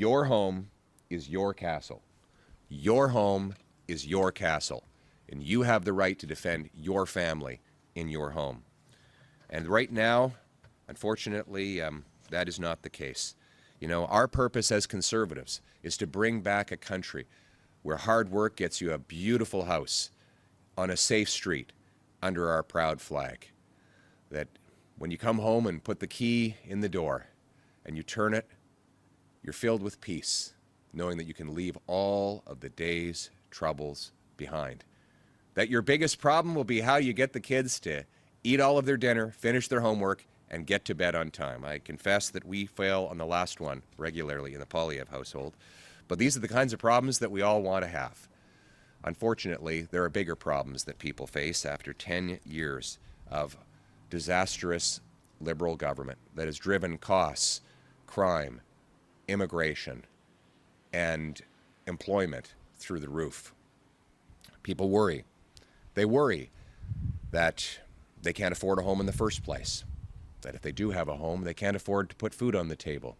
Your home is your castle. Your home is your castle. And you have the right to defend your family in your home. And right now, unfortunately, that is not the case. You know, our purpose as conservatives is to bring back a country where hard work gets you a beautiful house on a safe street under our proud flag. That when you come home and put the key in the door and you turn it, you're filled with peace, knowing that you can leave all of the day's troubles behind. That your biggest problem will be how you get the kids to eat all of their dinner, finish their homework, and get to bed on time. I confess that we fail on the last one regularly in the Poilievre household, but these are the kinds of problems that we all want to have. Unfortunately, there are bigger problems that people face after 10 years of disastrous Liberal government that has driven costs, crime, immigration, and employment through the roof. People worry. They worry that they can't afford a home in the first place, that if they do have a home, they can't afford to put food on the table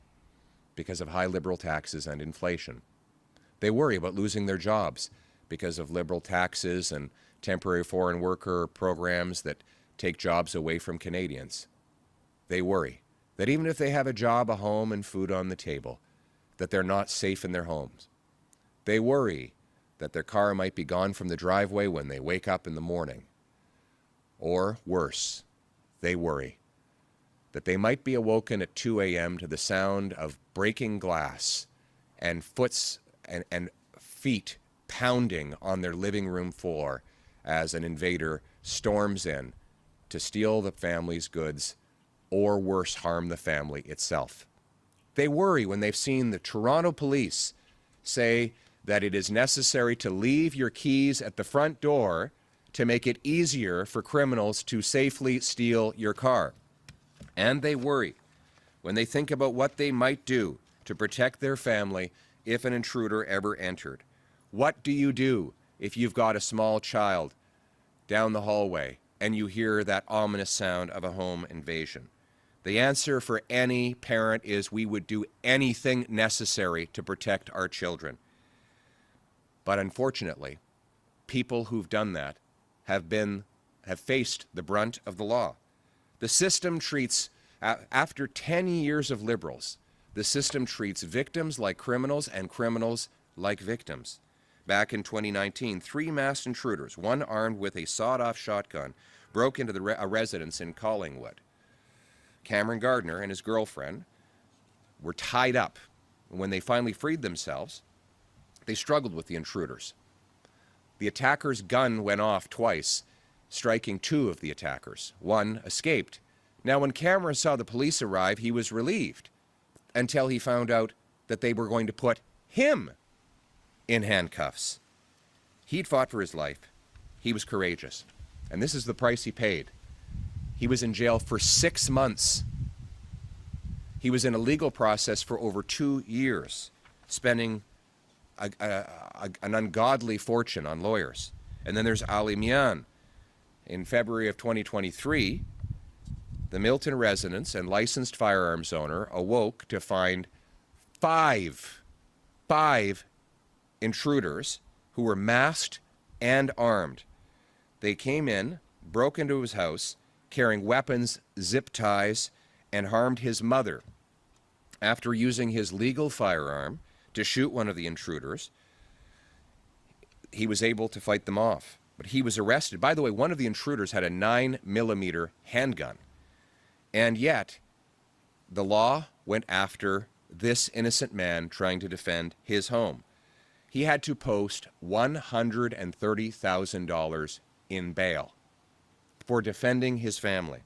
because of high Liberal taxes and inflation. They worry about losing their jobs because of Liberal taxes and temporary foreign worker programs that take jobs away from Canadians. They worry that even if they have a job, a home, and food on the table, that they're not safe in their homes. They worry that their car might be gone from the driveway when they wake up in the morning. Or worse, they worry that they might be awoken at 2 a.m. to the sound of breaking glass and feet pounding on their living room floor as an invader storms in to steal the family's goods or worse, harm the family itself. They worry when they've seen the Toronto police say that it is necessary to leave your keys at the front door to make it easier for criminals to safely steal your car. And they worry when they think about what they might do to protect their family if an intruder ever entered. What do you do if you've got a small child down the hallway and you hear that ominous sound of a home invasion? The answer for any parent is we would do anything necessary to protect our children. But unfortunately, people who've done that have faced the brunt of the law. The system treats, after 10 years of Liberals, the system treats victims like criminals and criminals like victims. Back in 2019, 3 masked intruders, one armed with a sawed-off shotgun, broke into a residence in Collingwood. Cameron Gardner and his girlfriend were tied up. When they finally freed themselves, they struggled with the intruders. The attacker's gun went off twice, striking 2 of the attackers. One escaped. Now, when Cameron saw the police arrive, he was relieved until he found out that they were going to put him in handcuffs. He'd fought for his life. He was courageous. And this is the price he paid. He was in jail for 6 months. He was in a legal process for over 2 years, spending an ungodly fortune on lawyers. And then there's Ali Mian. In February of 2023, the Milton residence and licensed firearms owner awoke to find five intruders who were masked and armed. They came in, broke into his house, carrying weapons, zip ties, and harmed his mother. After using his legal firearm to shoot one of the intruders, he was able to fight them off. But he was arrested. By the way, one of the intruders had a 9mm handgun. And yet, the law went after this innocent man trying to defend his home. He had to post $130,000 in bail for defending his family.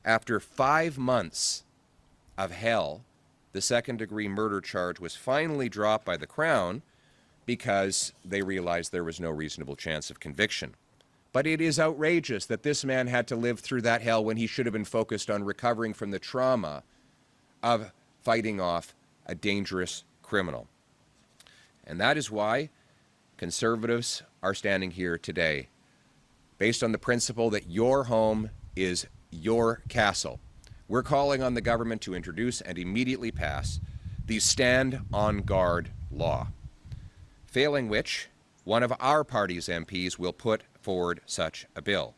After 5 months of hell, the second-degree murder charge was finally dropped by the Crown because they realized there was no reasonable chance of conviction. But it is outrageous that this man had to live through that hell when he should have been focused on recovering from the trauma of fighting off a dangerous criminal. And that is why Conservatives are standing here today, based on the principle that your home is your castle. We're calling on the government to introduce and immediately pass the Stand on Guard law, failing which one of our party's MPs will put forward such a bill.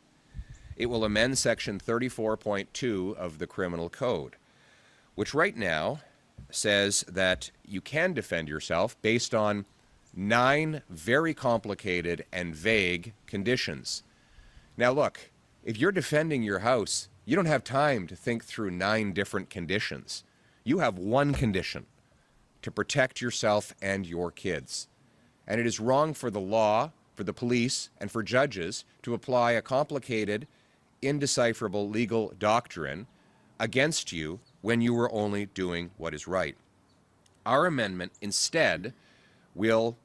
It will amend Section 34.2 of the Criminal Code, which right now says that you can defend yourself based on 9 very complicated and vague conditions. Now look, if you're defending your house, you don't have time to think through 9 different conditions. You have one condition: to protect yourself and your kids. And it is wrong for the law, for the police, and for judges to apply a complicated, indecipherable legal doctrine against you when you were only doing what is right. Our amendment instead will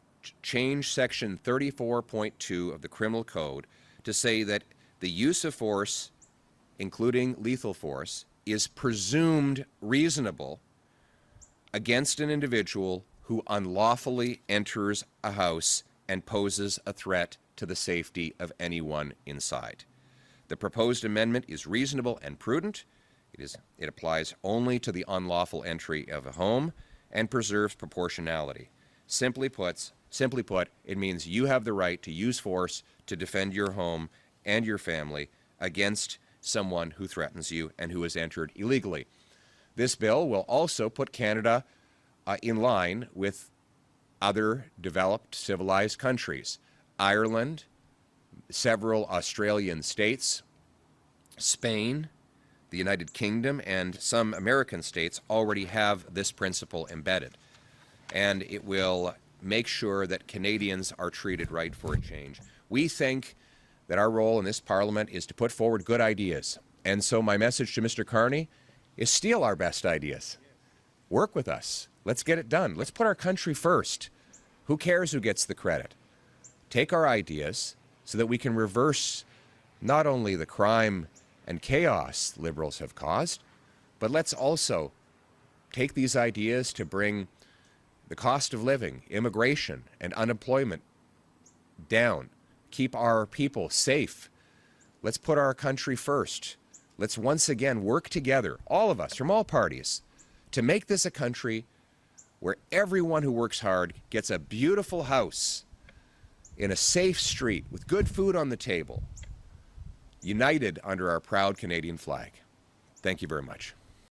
change Section 34.2 of the Criminal Code to say that the use of force, including lethal force, is presumed reasonable against an individual who unlawfully enters a house and poses a threat to the safety of anyone inside. The proposed amendment is reasonable and prudent. It applies only to the unlawful entry of a home and preserves proportionality. Simply put, it means you have the right to use force to defend your home and your family against someone who threatens you and who has entered illegally. This bill will also put Canada in line with other developed, civilized countries. Ireland, several Australian states, Spain, the United Kingdom, and some American states already have this principle embedded. And it will make sure that Canadians are treated right for a change. We think that our role in this Parliament is to put forward good ideas. And so my message to Mr. Carney is steal our best ideas. Work with us. Let's get it done. Let's put our country first. Who cares who gets the credit? Take our ideas so that we can reverse not only the crime and chaos Liberals have caused, but let's also take these ideas to bring the cost of living, immigration, and unemployment down. Keep our people safe. Let's put our country first. Let's once again work together, all of us from all parties, to make this a country where everyone who works hard gets a beautiful house in a safe street with good food on the table, united under our proud Canadian flag. Thank you very much.